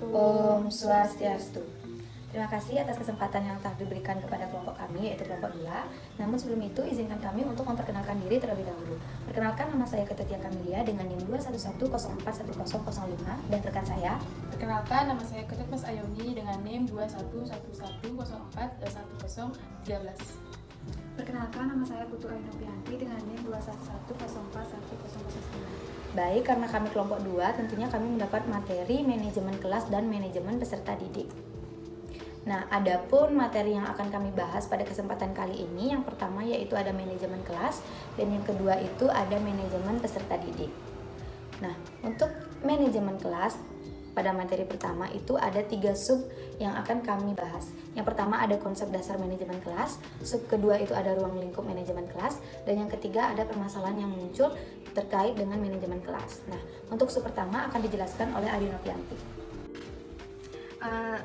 Om Swastiastu. Terima kasih atas kesempatan yang telah diberikan kepada kelompok kami, yaitu kelompok 2. Namun sebelum itu, izinkan kami untuk memperkenalkan diri terlebih dahulu. Perkenalkan, nama saya Ketutia Kamilia dengan NIM 211041005 dan rekan saya. Perkenalkan, nama saya Ketut Mas Ayoni dengan NIM 21110411013. Perkenalkan, nama saya Putu Ainopianti dengan NIM 21110411009. Baik, karena kami kelompok 2, tentunya kami mendapat materi manajemen kelas dan manajemen peserta didik. Nah, adapun materi yang akan kami bahas pada kesempatan kali ini, yang pertama yaitu ada manajemen kelas, dan yang kedua itu ada manajemen peserta didik. Nah, untuk manajemen kelas, pada materi pertama itu ada 3 sub yang akan kami bahas. Yang pertama ada konsep dasar manajemen kelas, sub kedua itu ada ruang lingkup manajemen kelas, dan yang ketiga ada permasalahan yang muncul terkait dengan manajemen kelas. Nah, untuk sub pertama akan dijelaskan oleh Adi Novianti.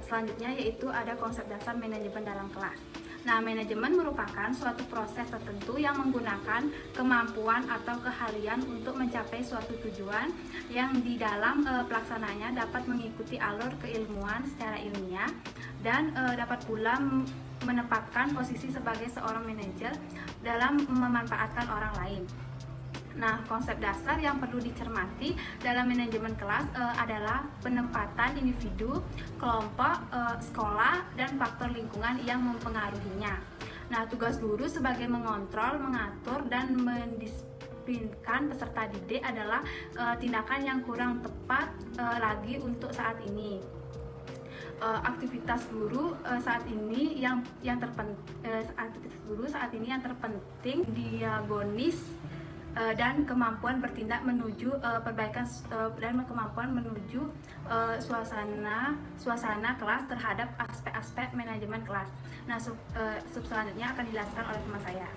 Selanjutnya yaitu ada konsep dasar manajemen dalam kelas. Nah, manajemen merupakan suatu proses tertentu yang menggunakan kemampuan atau keahlian untuk mencapai suatu tujuan yang di dalam pelaksanaannya dapat mengikuti alur keilmuan secara ilmiah dan dapat pula menempatkan posisi sebagai seorang manajer dalam memanfaatkan orang lain. Nah, konsep dasar yang perlu dicermati dalam manajemen kelas adalah penempatan individu, kelompok, sekolah, dan faktor lingkungan yang mempengaruhinya. Nah, tugas guru sebagai mengontrol, mengatur, dan mendisiplinkan peserta didik adalah tindakan yang kurang tepat lagi untuk saat ini. Aktivitas guru saat ini yang terpenting diagonis dan kemampuan bertindak menuju perbaikan dan kemampuan menuju suasana kelas terhadap aspek-aspek manajemen kelas. Nah, sub selanjutnya akan dijelaskan oleh teman saya.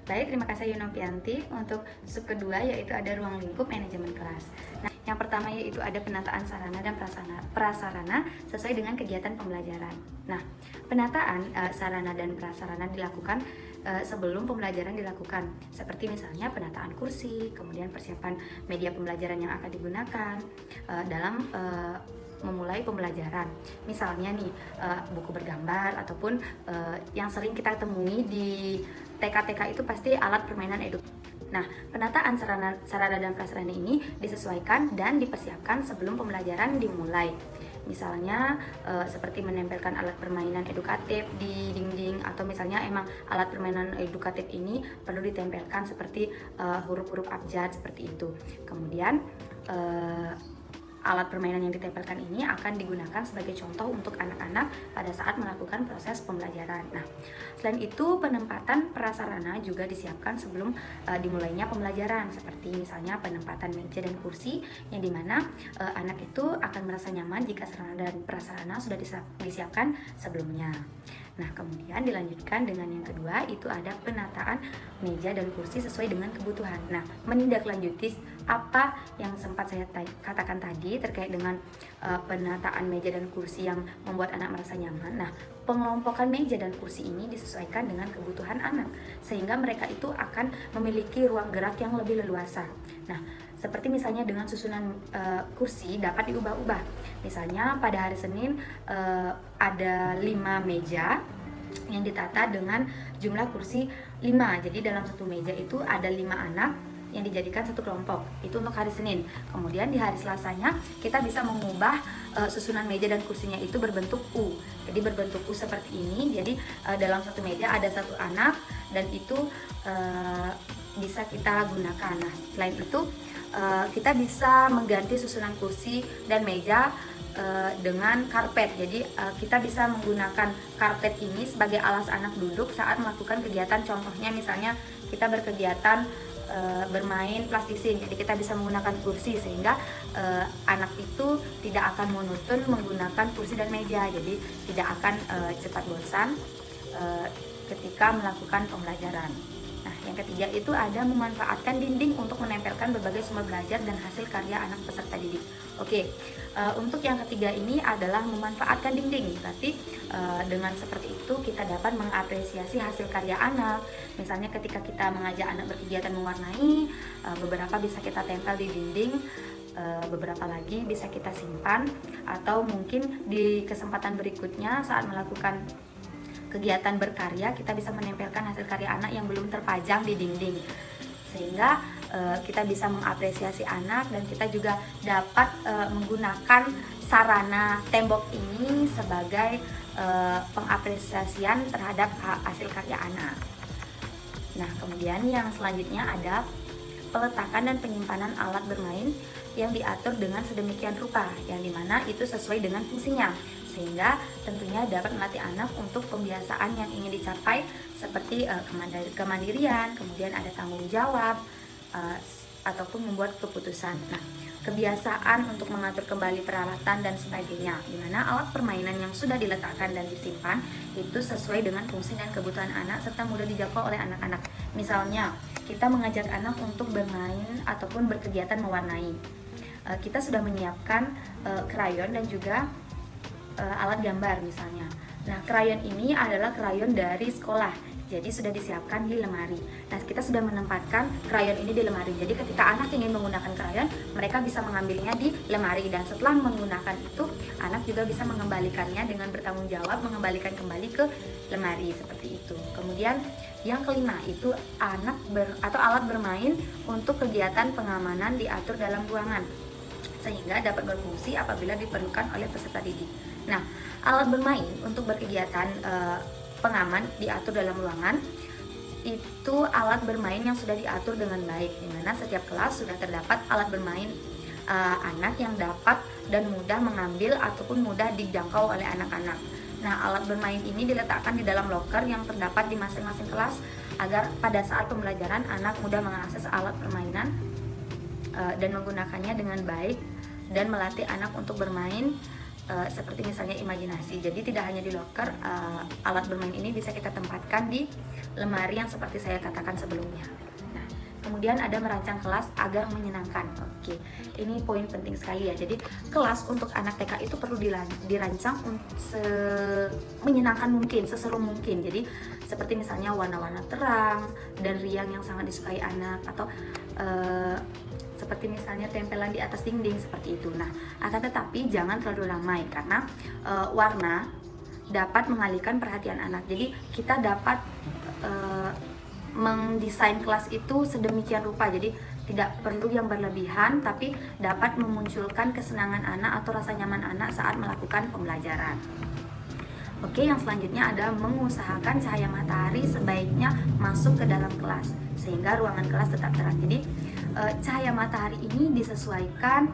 Baik, terima kasih Yunopianti. Untuk sub kedua yaitu ada ruang lingkup manajemen kelas. Nah, yang pertama yaitu ada penataan sarana dan prasarana sesuai dengan kegiatan pembelajaran. Nah, penataan sarana dan prasarana dilakukan sebelum pembelajaran dilakukan, seperti misalnya penataan kursi, kemudian persiapan media pembelajaran yang akan digunakan dalam memulai pembelajaran. Misalnya nih, buku bergambar ataupun yang sering kita temui di TK-TK itu pasti alat permainan edukasi. Nah, penataan sarana dan prasarana ini disesuaikan dan dipersiapkan sebelum pembelajaran dimulai. Misalnya seperti menempelkan alat permainan edukatif di dinding, atau misalnya emang alat permainan edukatif ini perlu ditempelkan seperti huruf-huruf abjad seperti itu. Kemudian alat permainan yang ditempelkan ini akan digunakan sebagai contoh untuk anak-anak pada saat melakukan proses pembelajaran. Nah, selain itu penempatan prasarana juga disiapkan sebelum dimulainya pembelajaran, seperti misalnya penempatan meja dan kursi, yang dimana anak itu akan merasa nyaman jika sarana dan prasarana sudah disiapkan sebelumnya. Nah, kemudian dilanjutkan dengan yang kedua, itu ada penataan meja dan kursi sesuai dengan kebutuhan. Nah, menindaklanjuti apa yang sempat saya katakan tadi terkait dengan penataan meja dan kursi yang membuat anak merasa nyaman. Nah, pengelompokan meja dan kursi ini disesuaikan dengan kebutuhan anak, sehingga mereka itu akan memiliki ruang gerak yang lebih leluasa. Nah, seperti misalnya dengan susunan kursi dapat diubah-ubah. Misalnya pada hari Senin ada 5 meja yang ditata dengan jumlah kursi 5. Jadi dalam satu meja itu ada 5 anak yang dijadikan satu kelompok. Itu untuk hari Senin. Kemudian di hari Selasanya kita bisa mengubah susunan meja dan kursinya itu berbentuk U. Jadi berbentuk U seperti ini. Jadi dalam satu meja ada satu anak, dan itu bisa kita gunakan. Nah, selain itu kita bisa mengganti susunan kursi dan meja dengan karpet. Jadi kita bisa menggunakan karpet ini sebagai alas anak duduk saat melakukan kegiatan. Contohnya misalnya kita berkegiatan bermain plastisin, jadi kita bisa menggunakan kursi sehingga anak itu tidak akan monoton menggunakan kursi dan meja, jadi tidak akan cepat bosan ketika melakukan pembelajaran. Nah, yang ketiga itu ada memanfaatkan dinding untuk menempelkan berbagai sumber belajar dan hasil karya anak peserta didik. Oke, untuk yang ketiga ini adalah memanfaatkan dinding. Berarti dengan seperti itu kita dapat mengapresiasi hasil karya anak. Misalnya ketika kita mengajak anak berkegiatan mewarnai, beberapa bisa kita tempel di dinding beberapa lagi bisa kita simpan, atau mungkin di kesempatan berikutnya saat melakukan kegiatan berkarya kita bisa menempelkan hasil karya anak yang belum terpajang di dinding, sehingga kita bisa mengapresiasi anak dan kita juga dapat menggunakan sarana tembok ini sebagai pengapresiasian terhadap hasil karya anak. Nah, kemudian yang selanjutnya ada peletakan dan penyimpanan alat bermain yang diatur dengan sedemikian rupa, yang dimana itu sesuai dengan fungsinya, sehingga tentunya dapat melatih anak untuk pembiasaan yang ingin dicapai seperti kemandirian, kemudian ada tanggung jawab, ataupun membuat keputusan. Nah, kebiasaan untuk mengatur kembali peralatan dan sebagainya, dimana alat permainan yang sudah diletakkan dan disimpan itu sesuai dengan fungsi dan kebutuhan anak serta mudah dijangkau oleh anak-anak. Misalnya, kita mengajak anak untuk bermain ataupun berkegiatan mewarnai. Kita sudah menyiapkan krayon dan juga alat gambar misalnya. Nah, krayon ini adalah krayon dari sekolah, jadi sudah disiapkan di lemari. Nah, kita sudah menempatkan krayon ini di lemari. Jadi ketika anak ingin menggunakan krayon, mereka bisa mengambilnya di lemari, dan setelah menggunakan itu, anak juga bisa mengembalikannya dengan bertanggung jawab, mengembalikan kembali ke lemari seperti itu. Kemudian yang kelima itu alat bermain untuk kegiatan pengamanan diatur dalam ruangan, sehingga dapat berfungsi apabila diperlukan oleh peserta didik. Nah, alat bermain untuk berkegiatan pengaman diatur dalam ruangan itu alat bermain yang sudah diatur dengan baik, di mana setiap kelas sudah terdapat alat bermain anak yang dapat dan mudah mengambil ataupun mudah dijangkau oleh anak-anak. Nah, alat bermain ini diletakkan di dalam loker yang terdapat di masing-masing kelas agar pada saat pembelajaran anak mudah mengakses alat permainan dan menggunakannya dengan baik, dan melatih anak untuk bermain seperti misalnya imajinasi. Jadi tidak hanya di loker, alat bermain ini bisa kita tempatkan di lemari yang seperti saya katakan sebelumnya. Nah, kemudian ada merancang kelas agar menyenangkan. Oke, ini poin penting sekali ya. Jadi kelas untuk anak TK itu perlu dirancang menyenangkan mungkin, seseru mungkin. Jadi seperti misalnya warna-warna terang dan riang yang sangat disukai anak, atau seperti misalnya tempelan di atas dinding seperti itu. Nah, akan tetapi jangan terlalu ramai karena warna dapat mengalihkan perhatian anak. Jadi kita dapat mendesain kelas itu sedemikian rupa. Jadi tidak perlu yang berlebihan, tapi dapat memunculkan kesenangan anak atau rasa nyaman anak saat melakukan pembelajaran. Oke, yang selanjutnya ada mengusahakan cahaya matahari sebaiknya masuk ke dalam kelas sehingga ruangan kelas tetap terang. Jadi cahaya matahari ini disesuaikan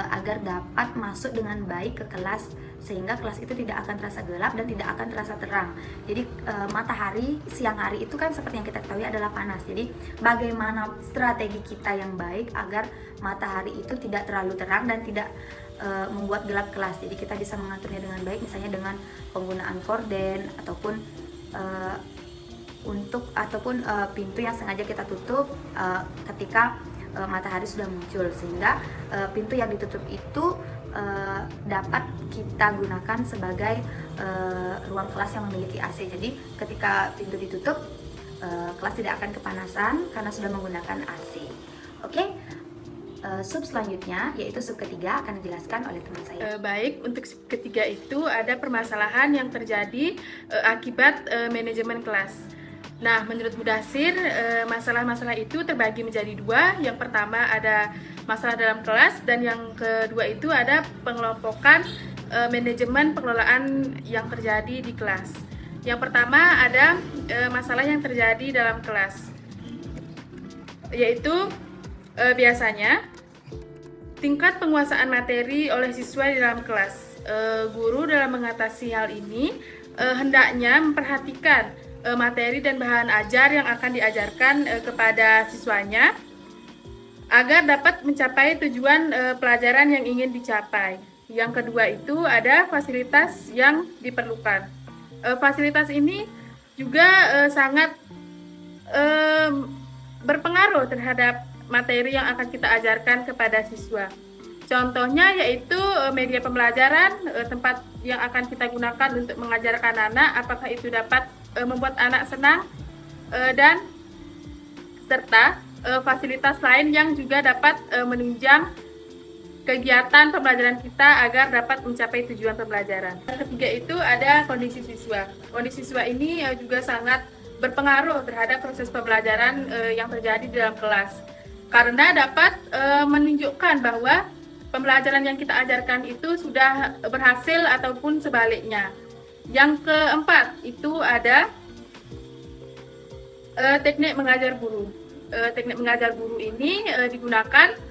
agar dapat masuk dengan baik ke kelas, sehingga kelas itu tidak akan terasa gelap dan tidak akan terasa terang. Jadi matahari siang hari itu kan seperti yang kita ketahui adalah panas. Jadi bagaimana strategi kita yang baik agar matahari itu tidak terlalu terang dan tidak membuat gelap kelas. Jadi kita bisa mengaturnya dengan baik, misalnya dengan penggunaan korden ataupun pintu yang sengaja kita tutup ketika matahari sudah muncul, sehingga pintu yang ditutup itu dapat kita gunakan sebagai ruang kelas yang memiliki AC. Jadi ketika pintu ditutup, kelas tidak akan kepanasan karena sudah menggunakan AC. Oke. Sub selanjutnya yaitu sub ketiga akan dijelaskan oleh teman saya. Baik, untuk sub ketiga itu ada permasalahan yang terjadi akibat manajemen kelas. Nah, menurut Mudasir, masalah-masalah itu terbagi menjadi dua. Yang pertama ada masalah dalam kelas, dan yang kedua itu ada pengelompokan manajemen pengelolaan yang terjadi di kelas. Yang pertama ada masalah yang terjadi dalam kelas, yaitu biasanya tingkat penguasaan materi oleh siswa di dalam kelas. Guru dalam mengatasi hal ini hendaknya memperhatikan materi dan bahan ajar yang akan diajarkan kepada siswanya agar dapat mencapai tujuan pelajaran yang ingin dicapai. Yang kedua itu ada fasilitas yang diperlukan. Fasilitas ini juga sangat berpengaruh terhadap materi yang akan kita ajarkan kepada siswa. Contohnya yaitu media pembelajaran, tempat yang akan kita gunakan untuk mengajarkan anak, apakah itu dapat membuat anak senang, dan serta fasilitas lain yang juga dapat menunjang kegiatan pembelajaran kita agar dapat mencapai tujuan pembelajaran. Yang ketiga itu ada kondisi siswa. Kondisi siswa ini juga sangat berpengaruh terhadap proses pembelajaran yang terjadi di dalam kelas. Karena dapat menunjukkan bahwa pembelajaran yang kita ajarkan itu sudah berhasil ataupun sebaliknya. Yang keempat itu ada teknik mengajar guru. Teknik mengajar guru ini digunakan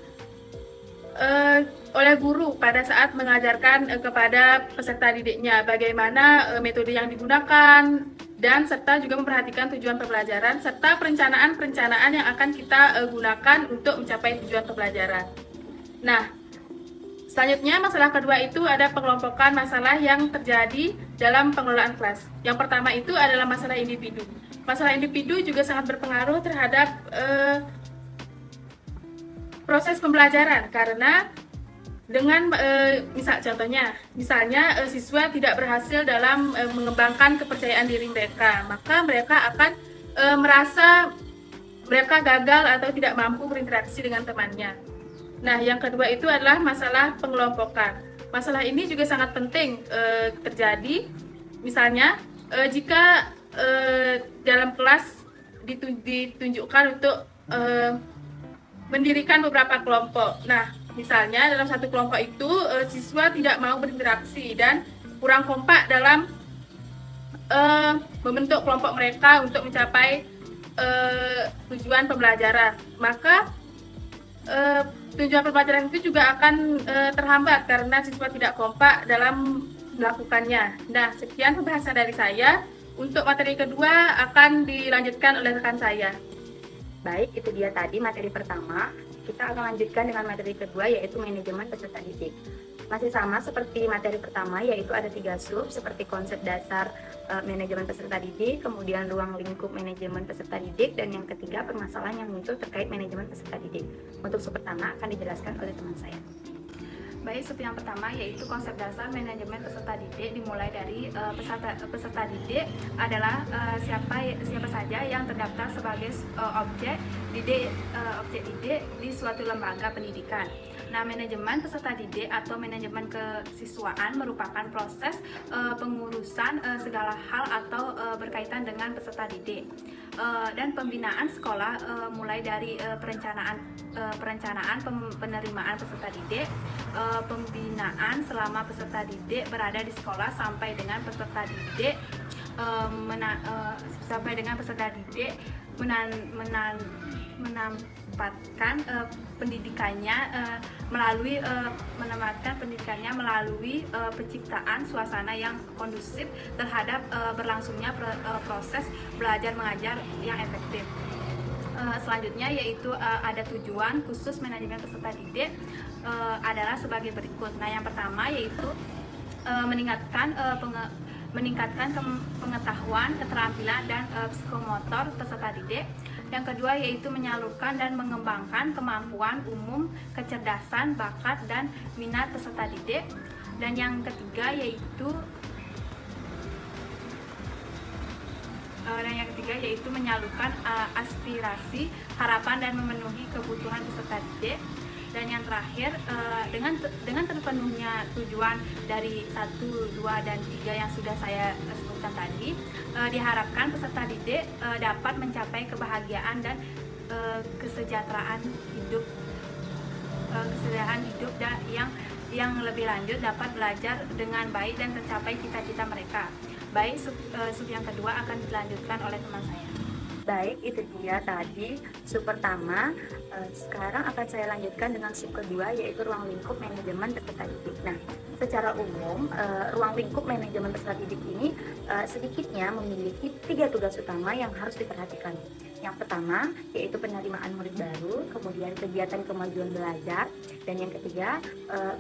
oleh guru pada saat mengajarkan kepada peserta didiknya bagaimana metode yang digunakan dan serta juga memperhatikan tujuan pembelajaran serta perencanaan yang akan kita gunakan untuk mencapai tujuan pembelajaran. Nah, selanjutnya masalah kedua itu ada pengelompokan masalah yang terjadi dalam pengelolaan kelas. Yang pertama itu adalah masalah individu. Masalah individu juga sangat berpengaruh terhadap proses pembelajaran karena dengan misalnya siswa tidak berhasil dalam mengembangkan kepercayaan diri mereka, maka mereka akan merasa mereka gagal atau tidak mampu berinteraksi dengan temannya. Nah, yang kedua itu adalah masalah pengelompokan. Masalah ini juga sangat penting terjadi. Misalnya, jika dalam kelas ditunjukkan untuk mendirikan beberapa kelompok. Nah, misalnya dalam satu kelompok itu siswa tidak mau berinteraksi dan kurang kompak dalam membentuk kelompok mereka untuk mencapai tujuan pembelajaran. Maka tujuan pembelajaran itu juga akan terhambat karena siswa tidak kompak dalam melakukannya. Nah, sekian pembahasan dari saya. Untuk materi kedua akan dilanjutkan oleh rekan saya. Baik, itu dia tadi materi pertama. Kita akan lanjutkan dengan materi kedua, yaitu manajemen peserta didik. Masih sama seperti materi pertama, yaitu ada 3 sub seperti konsep dasar manajemen peserta didik, kemudian ruang lingkup manajemen peserta didik, dan yang ketiga permasalahan yang muncul terkait manajemen peserta didik. Untuk sub pertama akan dijelaskan oleh teman saya. Baik, sub yang pertama yaitu konsep dasar manajemen peserta didik. Dimulai dari peserta didik adalah siapa saja yang terdaftar sebagai objek didik di suatu lembaga pendidikan. Nah, manajemen peserta didik atau manajemen kesiswaan merupakan proses pengurusan segala hal atau berkaitan dengan peserta didik dan pembinaan sekolah, mulai dari perencanaan penerimaan peserta didik, pembinaan selama peserta didik berada di sekolah sampai dengan peserta didik menempatkan pendidikannya melalui penciptaan suasana yang kondusif terhadap berlangsungnya proses belajar mengajar yang efektif. Selanjutnya yaitu ada tujuan khusus manajemen peserta didik adalah sebagai berikut. Nah, yang pertama yaitu meningkatkan pengetahuan, keterampilan, dan psikomotor peserta didik. Yang kedua yaitu menyalurkan dan mengembangkan kemampuan umum, kecerdasan, bakat, dan minat peserta didik. Dan yang ketiga yaitu menyalurkan aspirasi, harapan, dan memenuhi kebutuhan peserta didik. Dan yang terakhir, dengan terpenuhnya tujuan dari 1, 2, dan 3 yang sudah saya sebutkan tadi, diharapkan peserta didik dapat mencapai kebahagiaan dan kesejahteraan hidup dan yang lebih lanjut, dapat belajar dengan baik dan tercapai cita-cita mereka. Baik, sub yang kedua akan dilanjutkan oleh teman saya. Baik, itu dia tadi sub pertama. Sekarang akan saya lanjutkan dengan sub kedua, yaitu ruang lingkup manajemen peserta didik. Nah, secara umum ruang lingkup manajemen peserta didik ini sedikitnya memiliki 3 tugas utama yang harus diperhatikan. Yang pertama yaitu penerimaan murid baru, kemudian kegiatan kemajuan belajar, dan yang ketiga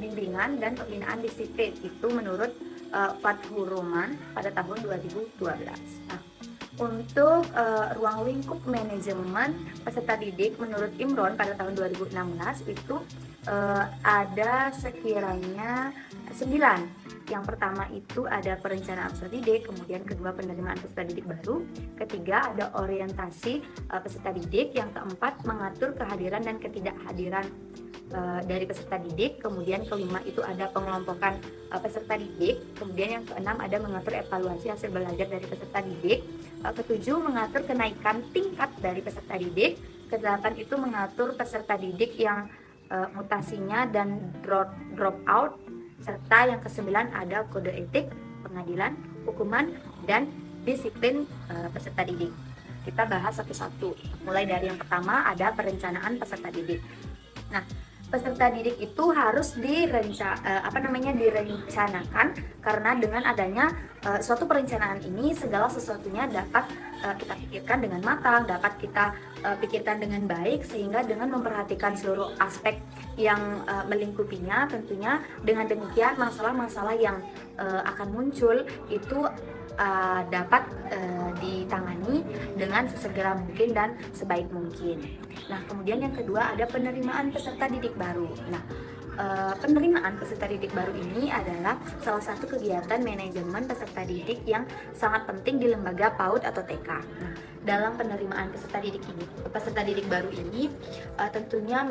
bimbingan dan pembinaan disiplin. Itu menurut Fathur Rahman pada tahun 2012. Nah, untuk ruang lingkup manajemen peserta didik menurut Imron pada tahun 2016 itu ada sekiranya 9 Yang pertama itu ada perencanaan peserta didik, kemudian kedua penerimaan peserta didik baru, ketiga ada orientasi peserta didik, yang keempat mengatur kehadiran dan ketidakhadiran dari peserta didik, kemudian kelima itu ada pengelompokan peserta didik, kemudian yang keenam ada mengatur evaluasi hasil belajar dari peserta didik, ketujuh mengatur kenaikan tingkat dari peserta didik, kedelapan itu mengatur peserta didik yang mutasinya dan drop out, serta yang kesembilan ada kode etik, pengadilan, hukuman, dan disiplin peserta didik. Kita bahas satu-satu. Mulai dari yang pertama ada perencanaan peserta didik. Nah, peserta didik itu harus direncanakan, karena dengan adanya suatu perencanaan ini segala sesuatunya dapat kita pikirkan dengan matang, dapat kita pikirkan dengan baik, sehingga dengan memperhatikan seluruh aspek yang melingkupinya, tentunya dengan demikian masalah-masalah yang akan muncul itu dapat ditangani dengan sesegera mungkin dan sebaik mungkin. Nah, kemudian yang kedua ada penerimaan peserta didik baru. Nah, penerimaan peserta didik baru ini adalah salah satu kegiatan manajemen peserta didik yang sangat penting di lembaga PAUD atau TK. Nah, dalam penerimaan peserta didik baru ini tentunya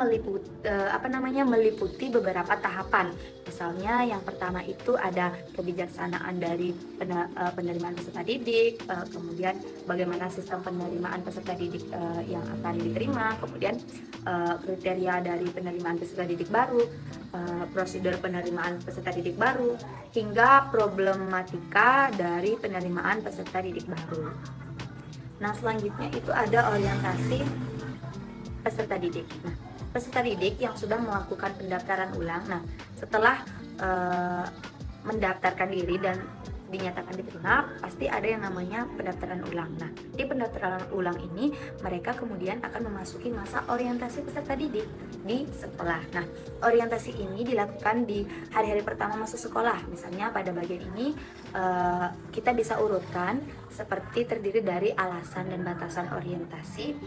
meliputi beberapa tahapan. Misalnya yang pertama itu ada kebijaksanaan dari penerimaan peserta didik, kemudian bagaimana sistem penerimaan peserta didik yang akan diterima, kemudian kriteria dari penerimaan peserta didik baru, prosedur penerimaan peserta didik baru, hingga problematika dari penerimaan peserta didik baru. Nah, selanjutnya itu ada orientasi peserta didik. Nah, peserta didik yang sudah melakukan pendaftaran ulang, nah setelah mendaftarkan diri dan dinyatakan diterima, pasti ada yang namanya pendaftaran ulang. Nah, di pendaftaran ulang ini mereka kemudian akan memasuki masa orientasi peserta didik di sekolah. Nah, orientasi ini dilakukan di hari-hari pertama masuk sekolah. Misalnya pada bagian ini kita bisa urutkan seperti terdiri dari alasan dan batasan orientasi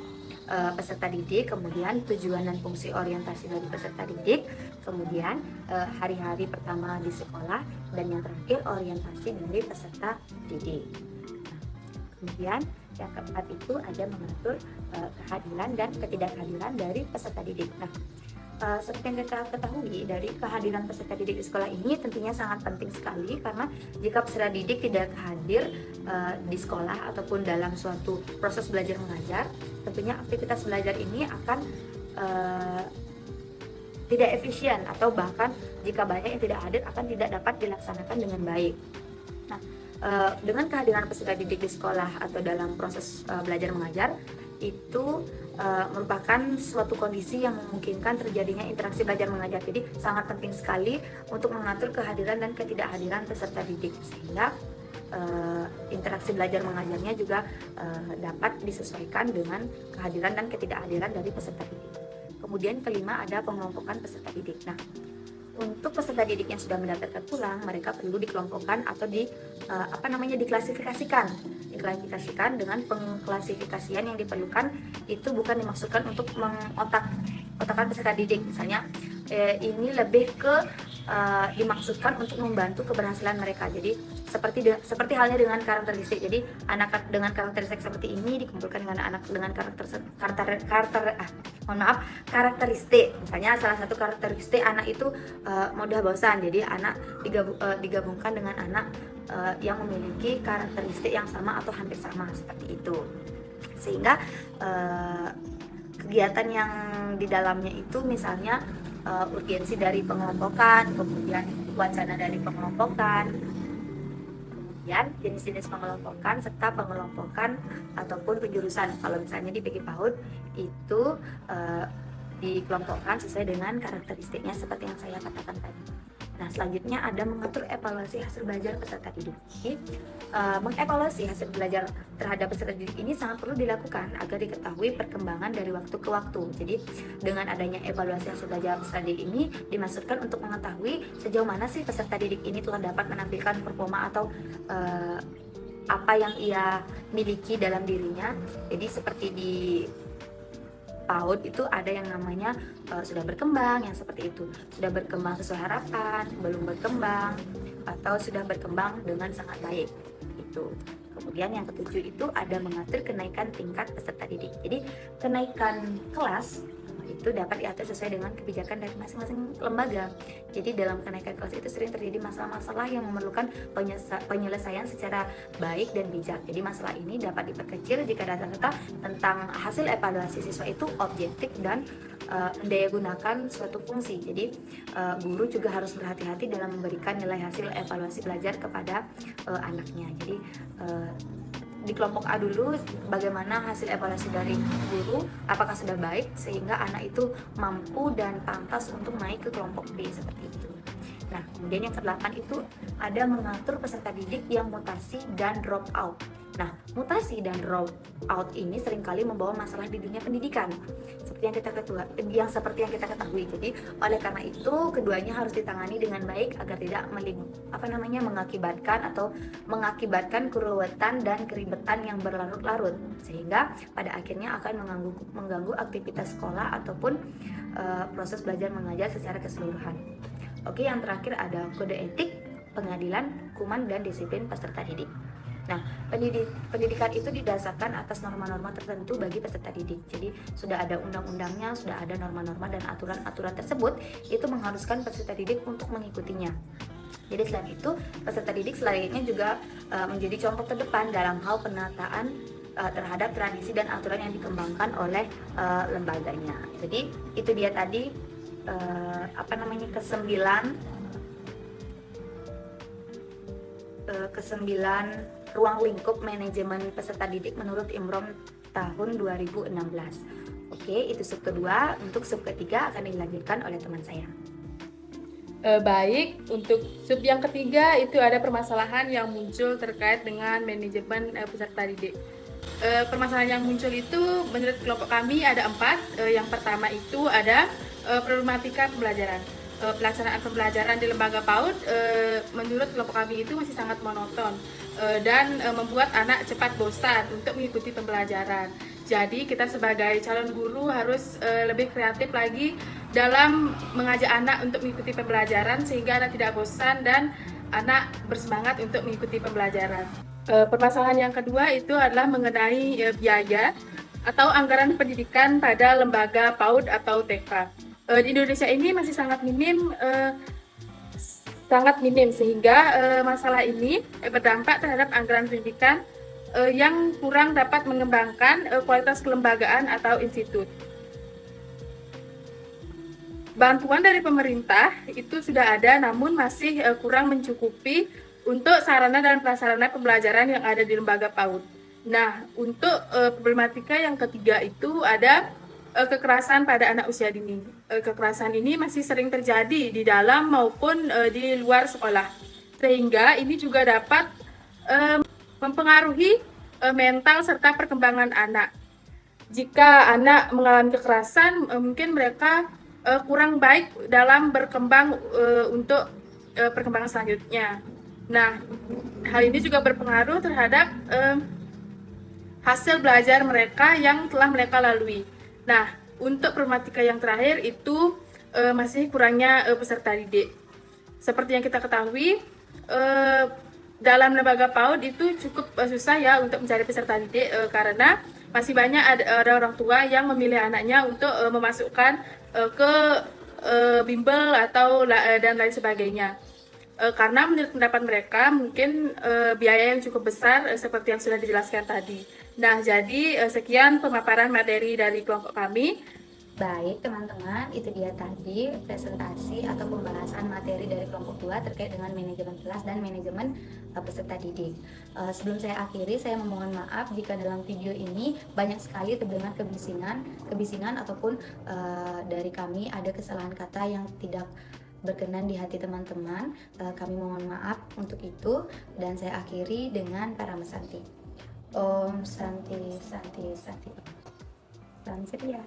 peserta didik, kemudian tujuan dan fungsi orientasi dari peserta didik, kemudian hari-hari pertama di sekolah, dan yang terakhir orientasi dari peserta didik. Kemudian yang keempat itu ada mengatur kehadiran dan ketidakhadiran dari peserta didik. Nah, seperti yang kita ketahui dari kehadiran peserta didik di sekolah ini tentunya sangat penting sekali, karena jika peserta didik tidak hadir di sekolah ataupun dalam suatu proses belajar mengajar, tentunya aktivitas belajar ini akan tidak efisien, atau bahkan jika banyak yang tidak hadir akan tidak dapat dilaksanakan dengan baik. Nah, dengan kehadiran peserta didik di sekolah atau dalam proses belajar mengajar itu merupakan suatu kondisi yang memungkinkan terjadinya interaksi belajar mengajar. Jadi sangat penting sekali untuk mengatur kehadiran dan ketidakhadiran peserta didik, sehingga interaksi belajar mengajarnya juga dapat disesuaikan dengan kehadiran dan ketidakhadiran dari peserta didik. Kemudian kelima ada pengelompokan peserta didik. Nah, untuk peserta didik yang sudah mendaftarkan ulang, mereka perlu dikelompokkan atau diklasifikasikan dengan pengklasifikasian yang diperlukan itu bukan dimaksudkan untuk mengotak-otakan peserta didik. Misalnya ini lebih ke dimaksudkan untuk membantu keberhasilan mereka. Jadi seperti halnya dengan karakteristik. Jadi anak dengan karakteristik seperti ini dikumpulkan dengan anak dengan karakteristik. Misalnya salah satu karakteristik anak itu mudah bosan. Jadi anak digabungkan dengan anak yang memiliki karakteristik yang sama atau hampir sama, seperti itu. Sehingga kegiatan yang di dalamnya itu misalnya urgensi dari pengelompokan, kemudian wacana dari pengelompokan, kemudian jenis-jenis pengelompokan, serta pengelompokan ataupun penjurusan. Kalau misalnya di PG PAUD itu dikelompokkan sesuai dengan karakteristiknya seperti yang saya katakan tadi. Nah, selanjutnya ada mengatur evaluasi hasil belajar peserta didik. Mengevaluasi hasil belajar terhadap peserta didik ini sangat perlu dilakukan agar diketahui perkembangan dari waktu ke waktu. Jadi, dengan adanya evaluasi hasil belajar peserta didik ini dimaksudkan untuk mengetahui sejauh mana sih peserta didik ini telah dapat menampilkan performa atau apa yang ia miliki dalam dirinya. Jadi, seperti di PAUD itu ada yang namanya sudah berkembang, yang seperti itu, sudah berkembang sesuai harapan, belum berkembang, atau sudah berkembang dengan sangat baik. Itu. Kemudian yang ketujuh itu ada mengatur kenaikan tingkat peserta didik. Jadi kenaikan kelas itu dapat diatur sesuai dengan kebijakan dari masing-masing lembaga. Jadi dalam kenaikan kelas itu sering terjadi masalah-masalah yang memerlukan penyelesaian secara baik dan bijak. Jadi masalah ini dapat diperkecil jika data-data tentang hasil evaluasi siswa itu objektif dan mendayagunakan suatu fungsi. Jadi guru juga harus berhati-hati dalam memberikan nilai hasil evaluasi belajar kepada anaknya. Jadi di kelompok A dulu bagaimana hasil evaluasi dari guru, apakah sudah baik sehingga anak itu mampu dan pantas untuk naik ke kelompok B seperti itu. Nah, kemudian yang ke-8 itu ada mengatur peserta didik yang mutasi dan drop out. Nah, mutasi dan drop out ini seringkali membawa masalah di dunia pendidikan seperti yang kita ketahui. Jadi, oleh karena itu keduanya harus ditangani dengan baik agar tidak mengakibatkan keruwetan dan keribetan yang berlarut-larut sehingga pada akhirnya akan mengganggu aktivitas sekolah ataupun proses belajar mengajar secara keseluruhan. Oke, yang terakhir ada kode etik, pengadilan, hukuman, dan disiplin peserta didik. Nah, pendidikan itu didasarkan atas norma-norma tertentu bagi peserta didik. Jadi, sudah ada undang-undangnya, sudah ada norma-norma dan aturan-aturan tersebut, itu mengharuskan peserta didik untuk mengikutinya. Jadi, selain itu, peserta didik selanjutnya juga menjadi contoh terdepan dalam hal penataan terhadap tradisi dan aturan yang dikembangkan oleh lembaganya. Jadi, itu dia tadi kesembilan ruang lingkup manajemen peserta didik menurut Imron tahun 2016. Oke, itu sub kedua. Untuk sub ketiga akan dilanjutkan oleh teman saya. Baik, untuk sub yang ketiga itu ada permasalahan yang muncul terkait dengan manajemen peserta didik. Permasalahan yang muncul itu menurut kelompok kami ada 4. Yang pertama itu ada problematika pembelajaran. Pelaksanaan pembelajaran di lembaga PAUD menurut kelompok kami itu masih sangat monoton dan membuat anak cepat bosan untuk mengikuti pembelajaran. Jadi kita sebagai calon guru harus lebih kreatif lagi dalam mengajak anak untuk mengikuti pembelajaran sehingga anak tidak bosan dan anak bersemangat untuk mengikuti pembelajaran. Permasalahan yang kedua itu adalah mengenai biaya atau anggaran pendidikan pada lembaga PAUD atau TK. Di Indonesia ini masih sangat minim sehingga masalah ini berdampak terhadap anggaran pendidikan yang kurang dapat mengembangkan kualitas kelembagaan atau institut. Bantuan dari pemerintah itu sudah ada namun masih kurang mencukupi untuk sarana dan prasarana pembelajaran yang ada di lembaga PAUD. Nah, untuk problematika yang ketiga itu ada kekerasan pada anak usia dini. Kekerasan ini masih sering terjadi di dalam maupun di luar sekolah, sehingga ini juga dapat mempengaruhi mental serta perkembangan anak. Jika anak mengalami kekerasan, mungkin mereka kurang baik dalam berkembang untuk perkembangan selanjutnya. Nah, hal ini juga berpengaruh terhadap hasil belajar mereka yang telah mereka lalui. Nah, untuk problematika yang terakhir itu masih kurangnya peserta didik. Seperti yang kita ketahui, dalam lembaga PAUD itu cukup susah ya untuk mencari peserta didik karena masih banyak ada orang tua yang memilih anaknya untuk memasukkan ke bimbel atau dan lain sebagainya. Karena menurut pendapat mereka mungkin biaya yang cukup besar seperti yang sudah dijelaskan tadi. Nah, jadi sekian pemaparan materi dari kelompok kami. Baik teman-teman, itu dia tadi presentasi atau pembahasan materi dari kelompok 2 terkait dengan manajemen kelas dan manajemen peserta didik. Sebelum saya akhiri, saya memohon maaf jika dalam video ini banyak sekali terdengar kebisingan ataupun dari kami ada kesalahan kata yang tidak berkenan di hati teman-teman. Kami mohon maaf untuk itu dan saya akhiri dengan Parama Santi. Om Santi Santi Santi. Salam ceria.